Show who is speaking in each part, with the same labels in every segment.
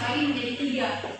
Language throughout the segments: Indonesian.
Speaker 1: terbagi menjadi 3.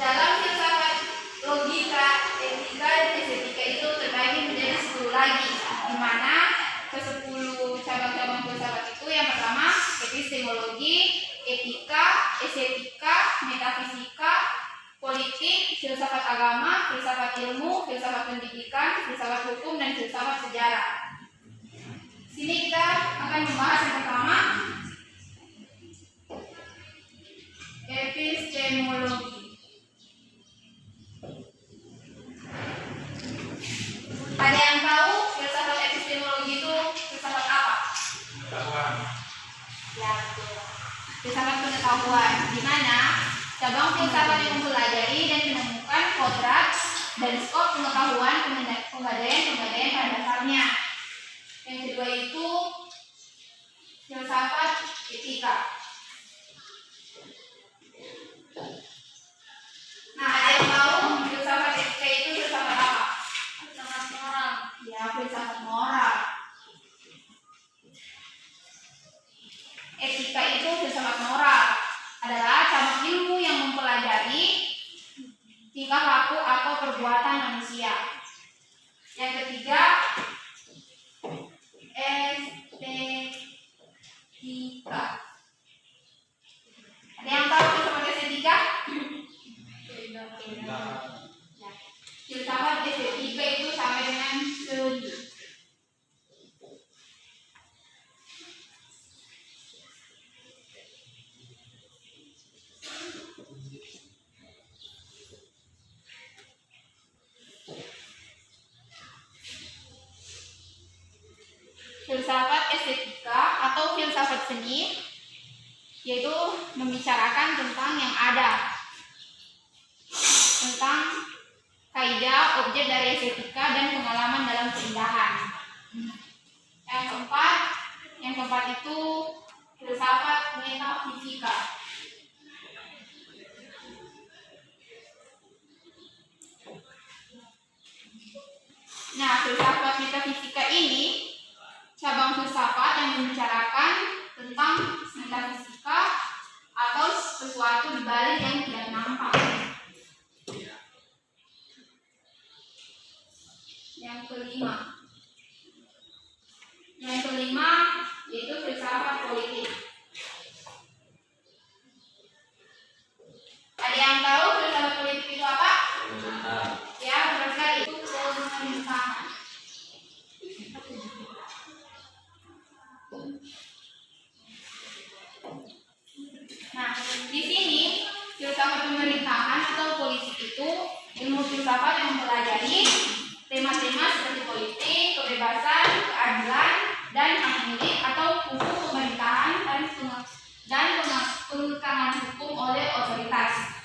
Speaker 1: Dalam filsafat logika, etika, dan estetika itu terbagi menjadi 10 lagi, di mana ke-10 cabang-cabang filsafat itu yang pertama epistemologi, etika, estetika, metafisika, politik, filsafat agama, filsafat ilmu, filsafat pendidikan, filsafat hukum, dan filsafat sejarah. Sini kita akan membahas yang pertama epistemologi. Ada yang tahu filsafat epistemologi itu filsafat apa?
Speaker 2: Pengetahuan.
Speaker 1: Ya, betul. Filsafat pengetahuan, di mana cabang filsafat yang mempelajari dan menemukan kodrat dan skop pengetahuan pembandaian pada dasarnya. Yang kedua itu filsafat etika. Nah, ada yang tahu filsafat etika itu filsafat apa?
Speaker 3: Filsafat moral.
Speaker 1: Ya, filsafat moral. Etika itu filsafat moral adalah cabang ilmu yang mempelajari tingkah laku atau perbuatan manusia. Yang ketiga, estetika. Ada yang tahu filsafat estetika? Ya. Filsafat estetika itu sama dengan seni. Filsafat estetika atau filsafat seni yaitu membicarakan tentang yang ada, tentang kaidah objek dari estetika dan pengalaman dalam keindahan. Yang keempat itu filsafat metafisika. Nah, filsafat metafisika ini cabang filsafat yang membicarakan tentang metafisika atau sesuatu di balik yang tidak nampak. Yang kelima yaitu filsafat politik. Ada yang tahu filsafat politik itu apa? Ya, benar sekali, itu pemerintahan. Nah, di sini filsafat pemerintahan atau politik itu ilmu filsafat yang mempelajari tema-tema seperti politik, kebebasan, keadilan, dan hak milik atau hukum pemerintahan dan pengkangan hukum oleh otoritas.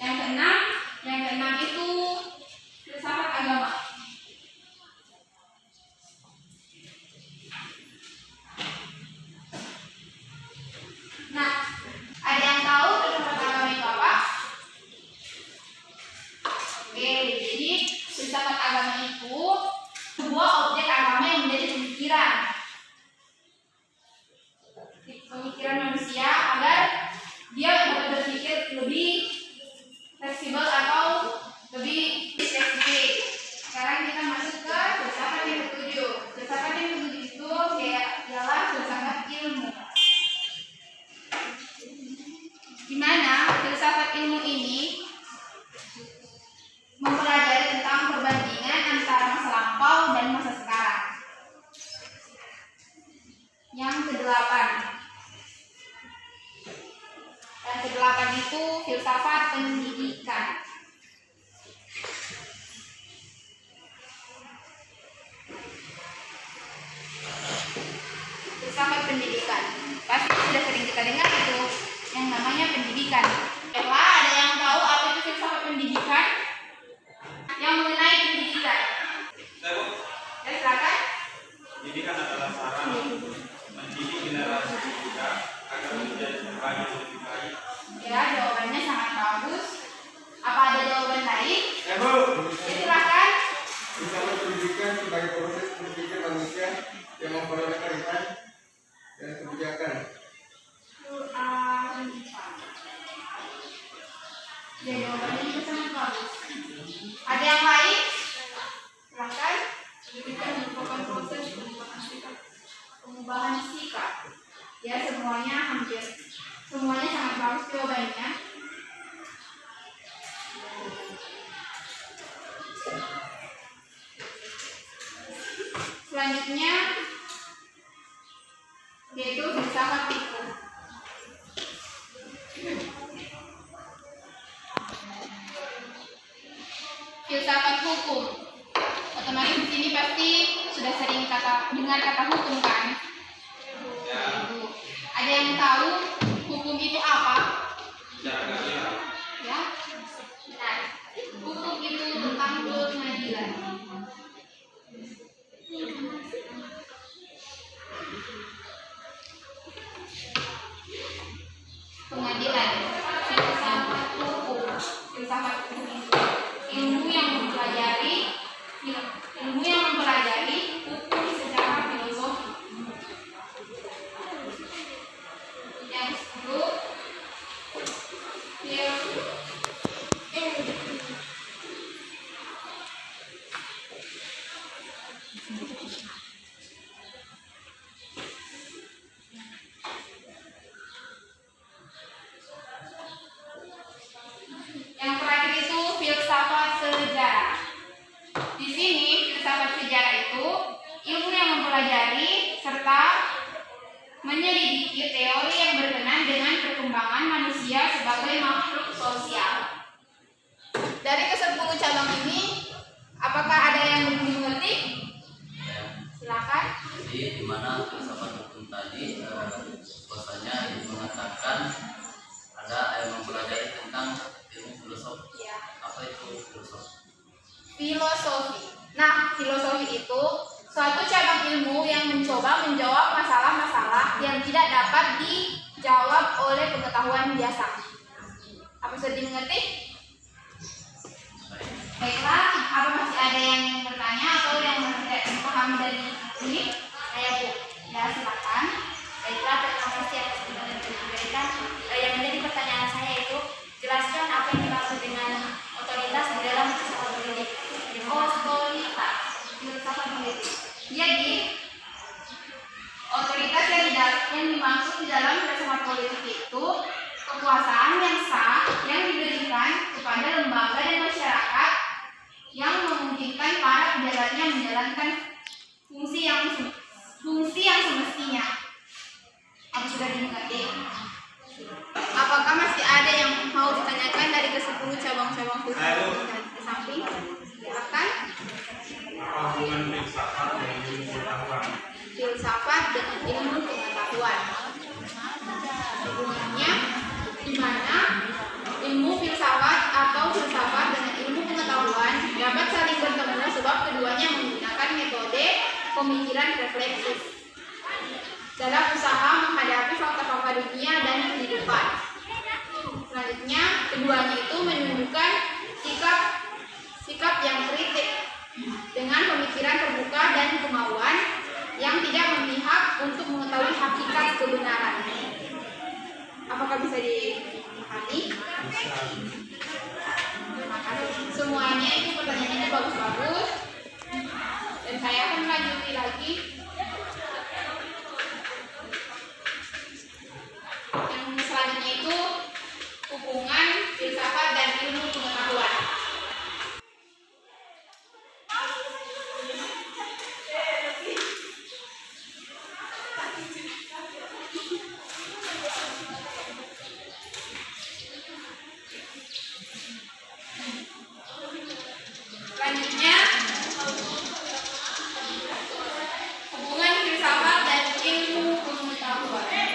Speaker 1: Yang keenam itu filsafat agama. Nah, ada yang tahu filsafat agama itu apa? Oke, jadi filsafat agama itu sebuah objek agama yang menjadi pemikiran manusia agar dia dapat berpikir lebih fleksibel atau lebih spesifik. Sekarang kita masuk ke filsafat yang ketujuh. Filsafat yang ketujuh itu ialah filsafat ilmu. Di mana filsafat ilmu ini mempelajari tentang perbandingan antara masa lampau dan masa sekarang. Yang kedelapan itu filsafat pendidikan. Filsafat pendidikan pasti sudah sering kita dengar itu yang namanya pendidikan. Baiklah, ada yang tahu apa itu filsafat pendidikan? Yang mengenai pendidikan. Ya, silakan.
Speaker 2: Pendidikan adalah sarana mendidik generasi muda agar menjadi pribadi yang lebih baik?
Speaker 1: Ya, jawabannya sangat bagus. Apa ada jawaban lain?
Speaker 4: Ya Bu,
Speaker 1: Ya, silakan.
Speaker 4: filsafat pendidikan sebagai proses berpikir manusia yang memperoleh kearifan dan kebijakan.
Speaker 1: Ya, jawabannya juga sangat bagus. Ada yang lain? Silakan. Pendidikan merupakan proses pengubahan sikap. Ya, semuanya sangat bagus jawabannya. Selanjutnya yaitu filsafat hukum. Filsafat hukum. Otomatis di sini pasti sudah sering dengar kata hukum kan? Itu. Ada yang tahu hukum itu apa? Ya. Nah, hukum itu tentang pengadilan. Pengadilan. Filsafat hukum itu ilmu yang mempelajari hukum secara filosofi. Yang kedua, yang terakhir itu filsafat sejarah. Di sini filsafat sejarah itu ilmu yang mempelajari serta menyelidiki teori yang berkenan dengan perkembangan manusia sebagai makhluk sosial. Dari ke-10 cabang ini, apakah ada yang belum mengerti? Silakan.
Speaker 5: Jadi di mana filsafat hukum tadi bahwasanya mengatakan ada yang mempelajari tentang ilmu filosofi.
Speaker 1: Ya.
Speaker 5: Apa itu filosofi?
Speaker 1: Filosofi. Nah, filosofi itu suatu cabang ilmu yang mencoba menjawab masalah-masalah yang tidak dapat dijawab oleh pengetahuan biasa. Apa sudah dimengerti? Baiklah, apa masih ada yang ingin bertanya atau yang tidak dipahami dari ini? Saya Bu. Ya, silakan.
Speaker 3: Baiklah, terima kasih atas informasi yang diberikan. Yang menjadi pertanyaan saya itu, jelaskan apa yang dimaksud dengan otoritas di dalam filsafat politik.
Speaker 1: Otoritas, filsafat politik. Jadi, otoritas yang dimaksud di dalam filsafat politik itu kekuasaan yang sah yang diberikan kepada lembaga dan masyarakat yang memungkinkan para pejabatnya menjalankan fungsi yang semestinya. Apa sudah dimengerti? Apakah masih ada yang mau ditanyakan dari ke-10 cabang-cabang filsafat di samping? Silakan.
Speaker 2: Apa hubungan filsafat dengan ilmu pengetahuan?
Speaker 1: Filsafat dengan ilmu pengetahuan. Hubungannya di mana ilmu filsafat atau filsafat dengan ilmu pengetahuan dapat saling bertemu sebab keduanya menggunakan metode pemikiran refleksif dalam usaha menghadapi fakta-fakta dunia dan kehidupan. Selanjutnya, keduanya itu menunjukkan sikap yang kritik dengan pemikiran terbuka dan kemauan yang tidak memihak untuk mengetahui hakikat kebenaran. Apakah bisa dipahami? Terima kasih. Semuanya itu pertanyaannya bagus-bagus. Dan saya akan melanjuti lagi. Yang selanjutnya itu hubungan filsafat dan ilmu pengetahuan. Selanjutnya hubungan filsafat dan ilmu pengetahuan.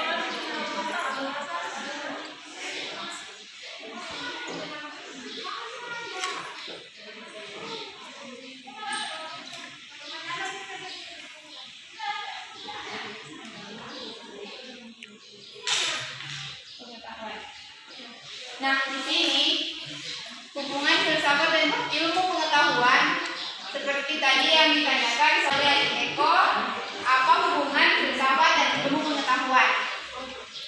Speaker 1: Nah, di sini hubungan filsafat dan ilmu pengetahuan seperti tadi yang ditanyakan oleh Eko, apa hubungan filsafat dan ilmu pengetahuan?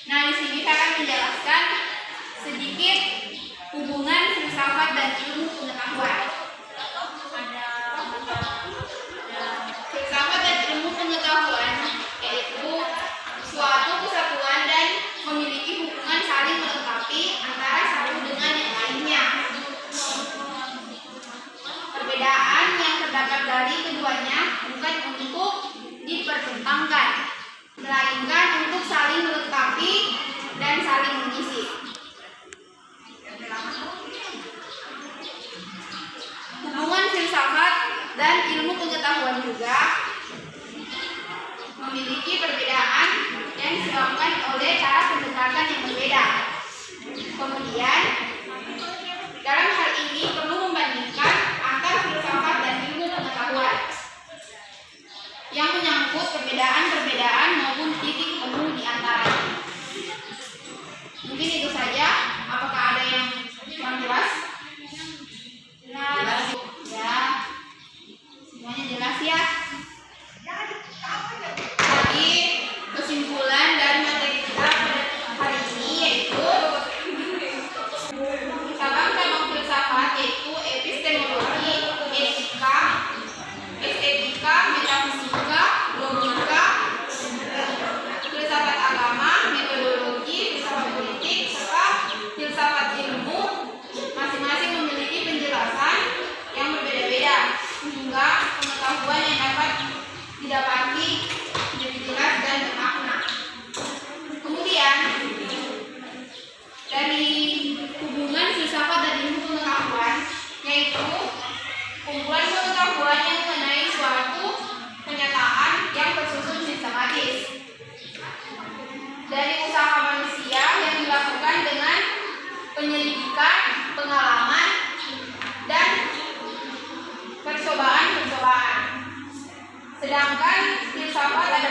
Speaker 1: Nah, di sini saya akan menjelaskan sedikit hubungan filsafat dan ilmu pengetahuan. Filsafat dan ilmu pengetahuan yaitu suatu kesatuan dan memiliki hubungan saling melengkapi antara satu dengan yang lainnya. Perbedaan yang terdapat dari keduanya bukan untuk dipertentangkan, melainkan untuk saling melengkapi dan saling mengisi. Hubungan filsafat dan ilmu pengetahuan juga memiliki perbedaan yang disebabkan oleh cara pendekatan yang berbeda. Kemudian, dalam hal ini perlu membandingkan antara filsafat dan ilmu pengetahuan yang menyangkut perbedaan-perbedaan maupun titik temu di antaranya. Mungkin itu saja. Apakah ada yang kurang jelas? Jelas. Ya. Semuanya jelas ya. Jadi kesimpulan dari materi kita pada hari ini yaitu cabang-cabang filsafat yaitu epistemologi, etika, estetika, metafisika, logika, filsafat agama, metodologi, filsafat politik, serta filsafat ilmu masing-masing memiliki penjelasan yang berbeda-beda sehingga pengetahuan yang dapat didapati menjadi jelas dan bermakna. Kemudian dari hubungan filsafat dan ilmu pengetahuan yaitu kumpulan pengetahuan yang mengenai suatu kenyataan yang tersusun sistematis dari usaha manusia yang dilakukan dengan penyelidikan, pengalaman, dan percobaan-percobaan. Sedangkan filsafat adalah